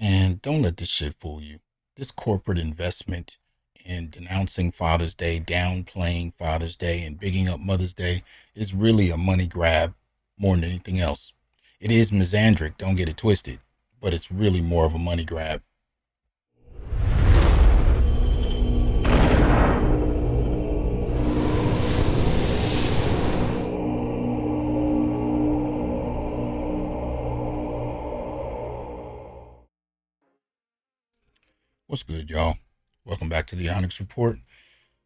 And don't let this shit fool you. This corporate investment in denouncing Father's Day, downplaying Father's Day, and bigging up Mother's Day is really a money grab more than anything else. It is misandric, don't get it twisted, but it's really more of a money grab. What's good, y'all? Welcome back to the Onyx Report.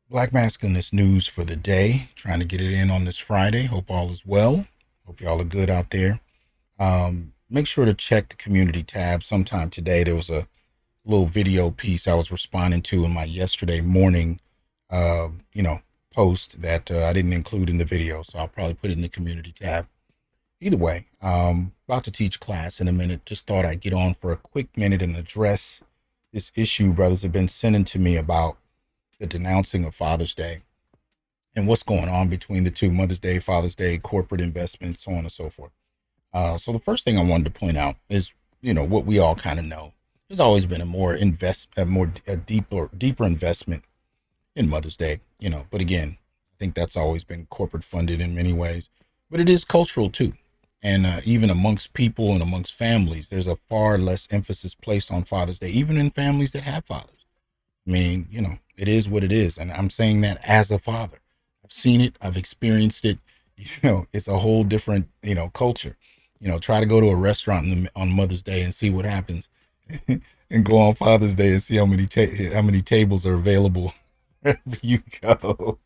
Black Masculinist news for the day. Trying to get it in on this Friday. Hope all is well. Hope y'all are good out there. Make sure to check the community tab sometime today. There was a little video piece I was responding to in my yesterday morning, uh, you know, post that I didn't include in the video. So I'll probably put it in the community tab. Either way, about to teach class in a minute. Just thought I'd get on for a quick minute and address this issue brothers have been sending to me about the denouncing of Father's Day and what's going on between the two, Mother's Day, Father's Day, corporate investment, so on and so forth. So the first thing I wanted to point out is, what we all kind of know. There's always been a deeper investment in Mother's Day, but again, I think that's always been corporate funded in many ways, but it is cultural too. And even amongst people and amongst families, there's a far less emphasis placed on Father's Day, even in families that have fathers. I mean, it is what it is. And I'm saying that as a father. I've seen it. I've experienced it. It's a whole different, culture. Try to go to a restaurant on Mother's Day and see what happens and go on Father's Day and see how many tables are available wherever you go.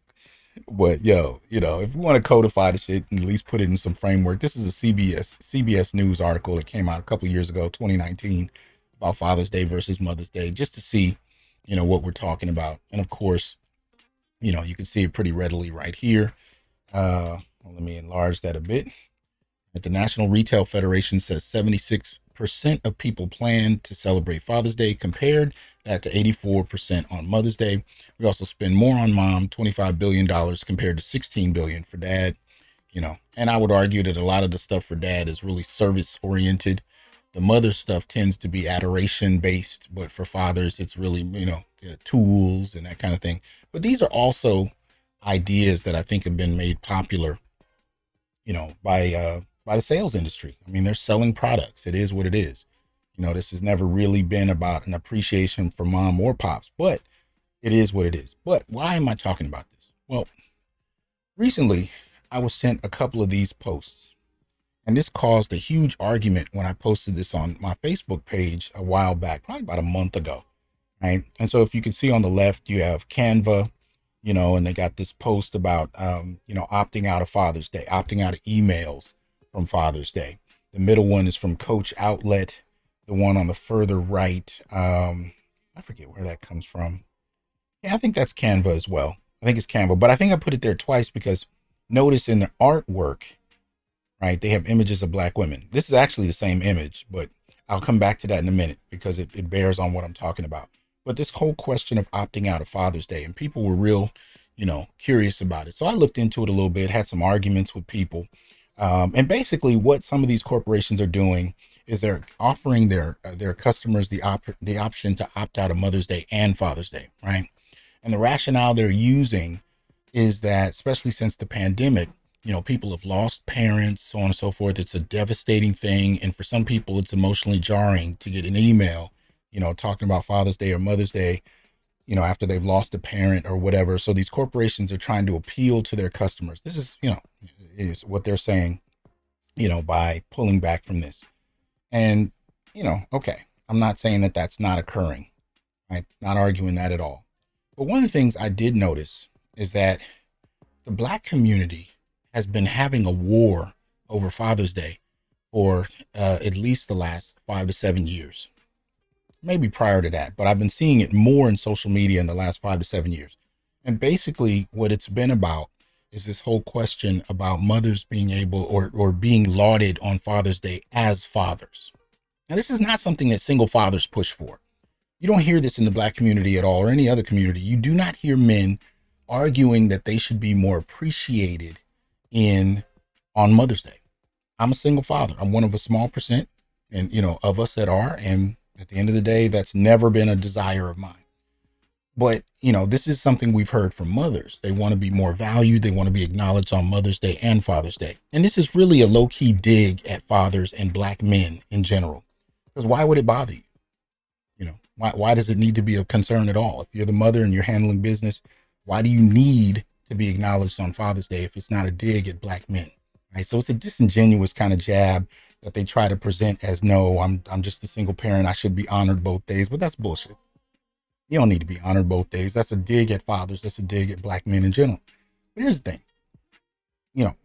But if you want to codify the shit and at least put it in some framework, this is a CBS News article that came out a couple of years ago, 2019, about Father's Day versus Mother's Day, just to see, what we're talking about. And of course, you can see it pretty readily right here. Let me enlarge that a bit. At the National Retail Federation says 76% of people plan to celebrate Father's Day, compared that to 84% on Mother's Day. We also spend more on mom, $25 billion compared to $16 billion for dad, and I would argue that a lot of the stuff for dad is really service oriented. The mother stuff tends to be adoration based, but for fathers, it's really, tools and that kind of thing. But these are also ideas that I think have been made popular, by the sales industry. I mean, they're selling products. It is what it is. This has never really been about an appreciation for mom or pops, but it is what it is. But why am I talking about this? Well, recently I was sent a couple of these posts, and this caused a huge argument when I posted this on my Facebook page a while back, probably about a month ago. Right. And so if you can see on the left, you have Canva, and they got this post about, opting out of Father's Day, opting out of emails from Father's Day. The middle one is from Coach Outlet. The one on the further right, I forget where that comes from. Yeah, I think that's Canva as well. I think it's Canva, but I think I put it there twice because notice in the artwork, right, they have images of Black women. This is actually the same image, but I'll come back to that in a minute because it bears on what I'm talking about. But this whole question of opting out of Father's Day, and people were real, curious about it. So I looked into it a little bit, had some arguments with people. And basically what some of these corporations are doing is they're offering their customers the option to opt out of Mother's Day and Father's Day, right? And the rationale they're using is that, especially since the pandemic, people have lost parents, so on and so forth. It's a devastating thing. And for some people, it's emotionally jarring to get an email, talking about Father's Day or Mother's Day, after they've lost a parent or whatever. So these corporations are trying to appeal to their customers. This is what they're saying, by pulling back from this. And, okay, I'm not saying that that's not occurring, right? Not arguing that at all. But one of the things I did notice is that the Black community has been having a war over Father's Day for at least the last 5 to 7 years, maybe prior to that. But I've been seeing it more in social media in the last 5 to 7 years. And basically what it's been about is this whole question about mothers being able or being lauded on Father's Day as fathers. Now, this is not something that single fathers push for. You don't hear this in the Black community at all, or any other community. You do not hear men arguing that they should be more appreciated on Mother's Day. I'm a single father. I'm one of a small percent, and of us that are, and At the end of the day, that's never been a desire of mine. But, this is something we've heard from mothers. They want to be more valued. They want to be acknowledged on Mother's Day and Father's Day. And this is really a low-key dig at fathers and black men in general. Because why would it bother you? Why does it need to be a concern at all? If you're the mother and you're handling business, why do you need to be acknowledged on Father's Day if it's not a dig at black men? Right? So it's a disingenuous kind of jab that they try to present as, no, I'm just a single parent. I should be honored both days. But that's bullshit. You don't need to be honored both days. That's a dig at fathers. That's a dig at black men in general. But here's the thing.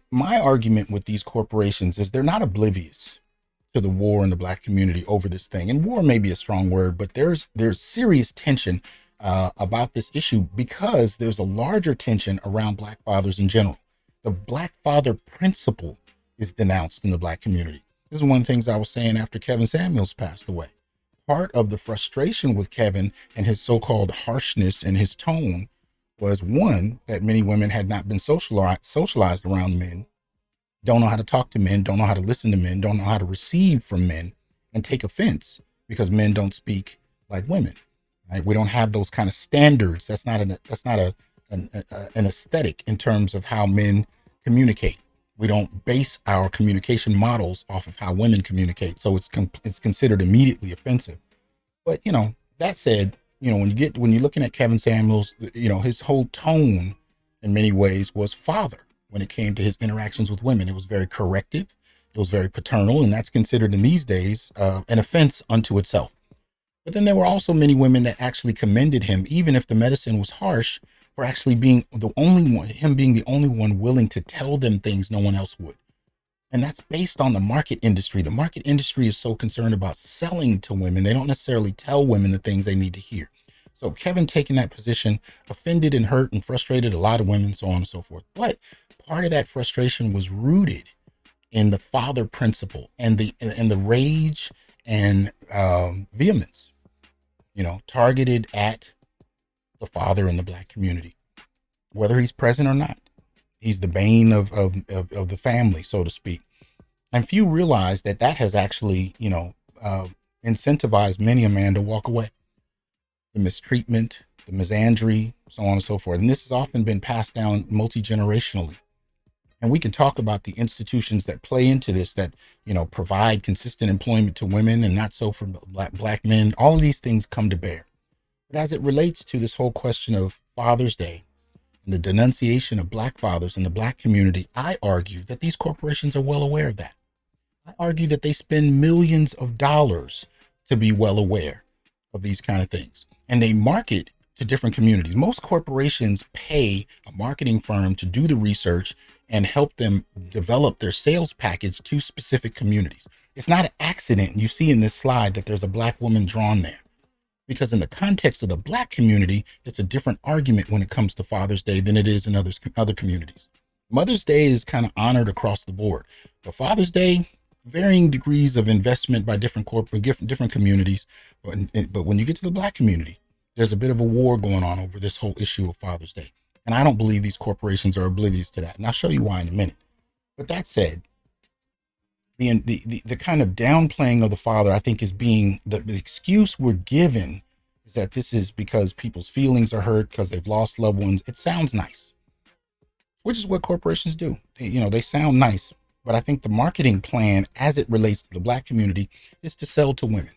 My argument with these corporations is they're not oblivious to the war in the black community over this thing. And war may be a strong word, but there's serious tension about this issue because there's a larger tension around black fathers in general. The black father principle is denounced in the black community. This is one of the things I was saying after Kevin Samuels passed away. Part of the frustration with Kevin and his so-called harshness and his tone was, one, that many women had not been socialized around men, don't know how to talk to men, don't know how to listen to men, don't know how to receive from men, and take offense because men don't speak like women. Right? We don't have those kind of standards. That's not an aesthetic in terms of how men communicate. We don't base our communication models off of how women communicate. So it's considered immediately offensive. But, that said, when you're looking at Kevin Samuels, his whole tone in many ways was father. When it came to his interactions with women, it was very corrective. It was very paternal. And that's considered in these days an offense unto itself. But then there were also many women that actually commended him, even if the medicine was harsh, for actually being the only one willing to tell them things no one else would. And that's based on the market industry. The market industry is so concerned about selling to women. They don't necessarily tell women the things they need to hear. So Kevin taking that position offended and hurt and frustrated a lot of women, so on and so forth. But part of that frustration was rooted in the father principle and the rage and vehemence, targeted at the father in the black community, whether he's present or not. He's the bane of the family, so to speak. And few realize that has actually, incentivized many a man to walk away. The mistreatment, the misandry, so on and so forth. And this has often been passed down multi-generationally. And we can talk about the institutions that play into this, that, provide consistent employment to women and not so for black men. All of these things come to bear. But as it relates to this whole question of Father's Day and the denunciation of black fathers in the black community, I argue that these corporations are well aware of that. I argue that they spend millions of dollars to be well aware of these kind of things. And they market to different communities. Most corporations pay a marketing firm to do the research and help them develop their sales package to specific communities. It's not an accident. You see in this slide that there's a black woman drawn there, because in the context of the black community, it's a different argument when it comes to Father's Day than it is in other communities. Mother's Day is kind of honored across the board, but Father's Day, varying degrees of investment by different communities. But when you get to the black community, there's a bit of a war going on over this whole issue of Father's Day. And I don't believe these corporations are oblivious to that. And I'll show you why in a minute. But that said, the kind of downplaying of the father, I think, is being the excuse we're given is that this is because people's feelings are hurt because they've lost loved ones. It sounds nice, which is what corporations do. They sound nice. But I think the marketing plan as it relates to the black community is to sell to women.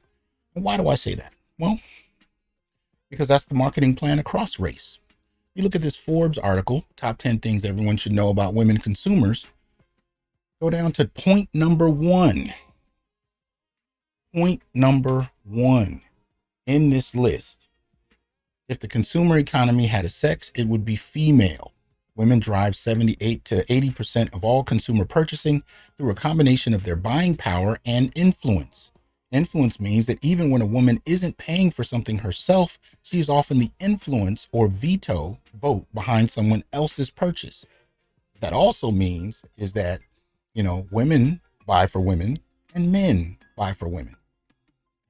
And why do I say that? Well, because that's the marketing plan across race. You look at this Forbes article, top 10 things everyone should know about women consumers. Go down to point number one. Point number one in this list. If the consumer economy had a sex, it would be female. Women drive 78 to 80% of all consumer purchasing through a combination of their buying power and influence. Influence means that even when a woman isn't paying for something herself, she is often the influence or veto vote behind someone else's purchase. That also means is that, women buy for women and men buy for women,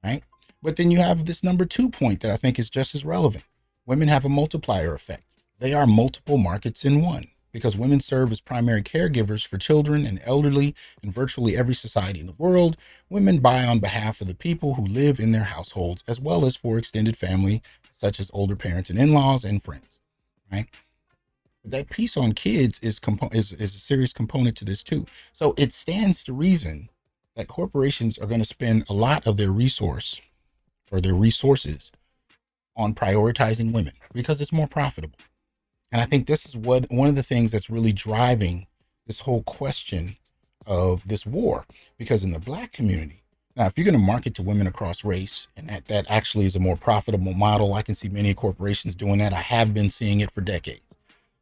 right? But then you have this number 2 point that I think is just as relevant. Women have a multiplier effect. They are multiple markets in one. because women serve as primary caregivers for children and elderly in virtually every society in the world. Women buy on behalf of the people who live in their households, as well as for extended family, such as older parents and in-laws and friends, right? That piece on kids is a serious component to this too. So it stands to reason that corporations are going to spend a lot of their resources on prioritizing women because it's more profitable. And I think this is one of the things that's really driving this whole question of this war, because in the Black community, now, if you're going to market to women across race, and that actually is a more profitable model, I can see many corporations doing that. I have been seeing it for decades.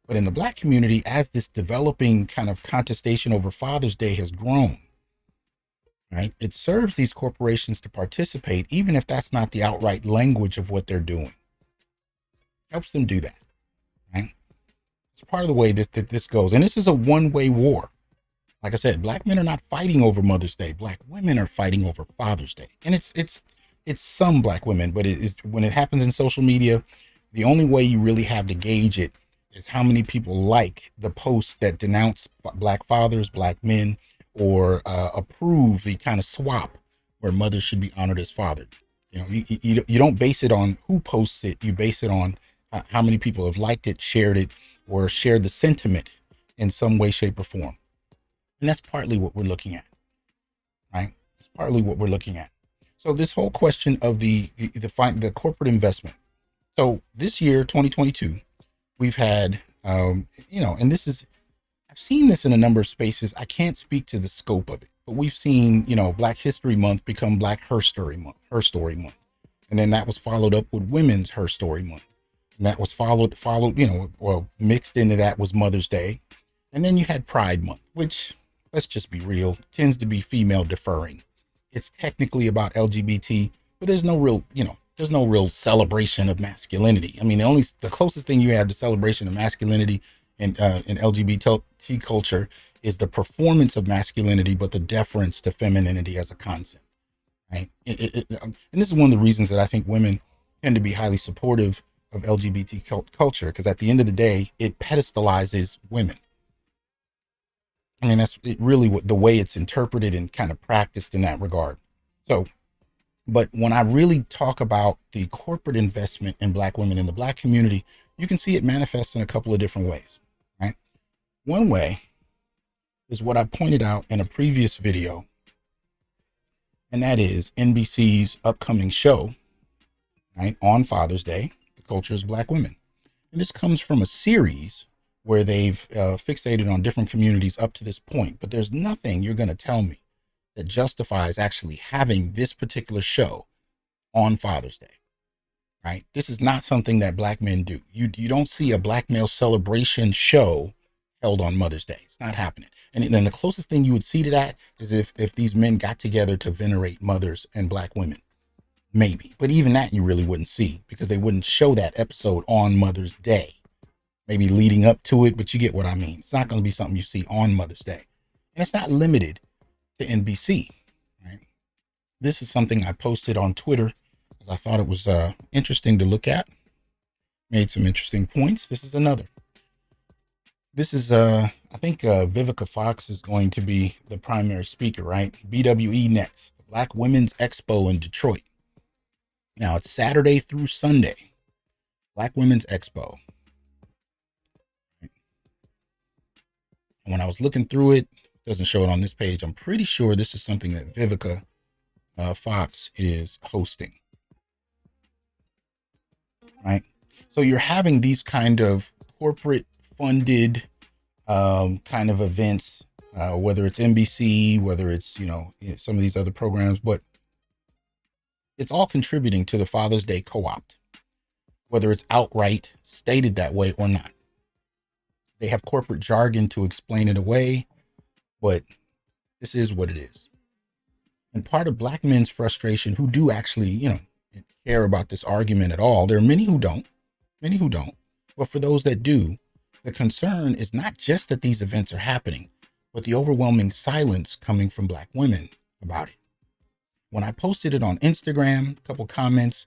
But in the Black community, as this developing kind of contestation over Father's Day has grown, right, it serves these corporations to participate, even if that's not the outright language of what they're doing. Helps them do that, right? It's part of the way that this goes. And this is a one-way war. Like I said, Black men are not fighting over Mother's Day. Black women are fighting over Father's Day. And it's some Black women, but it is, when it happens in social media, the only way you really have to gauge it is how many people like the posts that denounce Black fathers, Black men, or approve the kind of swap where mothers should be honored as fathered. You know, you don't base it on who posts it. You base it on how many people have liked it, shared it, or shared the sentiment in some way, shape, or form. And that's partly what we're looking at, right? It's partly what we're looking at. So this whole question of the corporate investment. So this year, 2022, we've had, and I've seen this in a number of spaces. I can't speak to the scope of it, but we've seen, Black History Month become Black Her Story Month. And then that was followed up with Women's Her Story Month. And that was followed, mixed into that was Mother's Day. And then you had Pride Month, which, let's just be real, tends to be female deferring. It's technically about LGBT, but there's no real celebration of masculinity. I mean, the closest thing you have to celebration of masculinity in LGBT culture is the performance of masculinity, but the deference to femininity as a concept, right? And this is one of the reasons that I think women tend to be highly supportive of LGBT culture, because at the end of the day, it pedestalizes women. I mean, that's really the way it's interpreted and kind of practiced in that regard. So, but when I really talk about the corporate investment in Black women in the Black community, you can see it manifest in a couple of different ways, right? One way is what I pointed out in a previous video, and that is NBC's upcoming show, right, on Father's Day, The Culture is Black Women. And this comes from a series where they've fixated on different communities up to this point, but there's nothing you're going to tell me that justifies actually having this particular show on Father's Day, right? This is not something that Black men do. You don't see a Black male celebration show held on Mother's Day. It's not happening. And then the closest thing you would see to that is if these men got together to venerate mothers and Black women, maybe. But even that you really wouldn't see, because they wouldn't show that episode on Mother's Day. Maybe leading up to it, but you get what I mean. It's not going to be something you see on Mother's Day. And it's not limited to NBC, right? This is something I posted on Twitter because I thought it was interesting to look at. Made some interesting points. This is another. This is, I think Vivica Fox is going to be the primary speaker, right? BWE next, the Black Women's Expo in Detroit. Now it's Saturday through Sunday. Black Women's Expo. And when I was looking through it, doesn't show it on this page. I'm pretty sure this is something that Vivica Fox is hosting, right? So you're having these kind of corporate funded kind of events, whether it's NBC, whether it's, some of these other programs, but it's all contributing to the Father's Day co-opt, whether it's outright stated that way or not. They have corporate jargon to explain it away, but this is what it is. And part of Black men's frustration, who do actually, care about this argument at all, there are many who don't, but for those that do, the concern is not just that these events are happening, but the overwhelming silence coming from Black women about it. When I posted it on Instagram, a couple comments,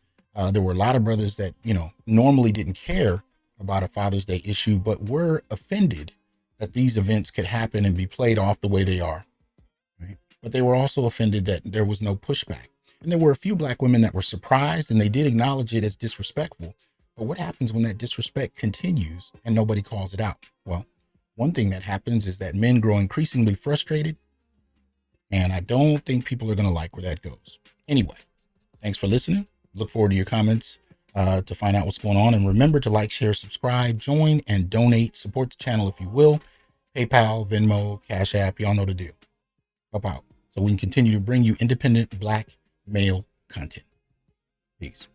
there were a lot of brothers that, normally didn't care about a Father's Day issue, but were offended that these events could happen and be played off the way they are. Right? But they were also offended that there was no pushback. And there were a few Black women that were surprised, and they did acknowledge it as disrespectful. But what happens when that disrespect continues and nobody calls it out? Well, one thing that happens is that men grow increasingly frustrated, and I don't think people are going to like where that goes. Anyway, thanks for listening. Look forward to your comments to find out what's going on. And remember to like, share, subscribe, join, and donate. Support the channel if you will. PayPal, Venmo, Cash App, y'all know the deal. Help out so we can continue to bring you independent Black male content. Peace.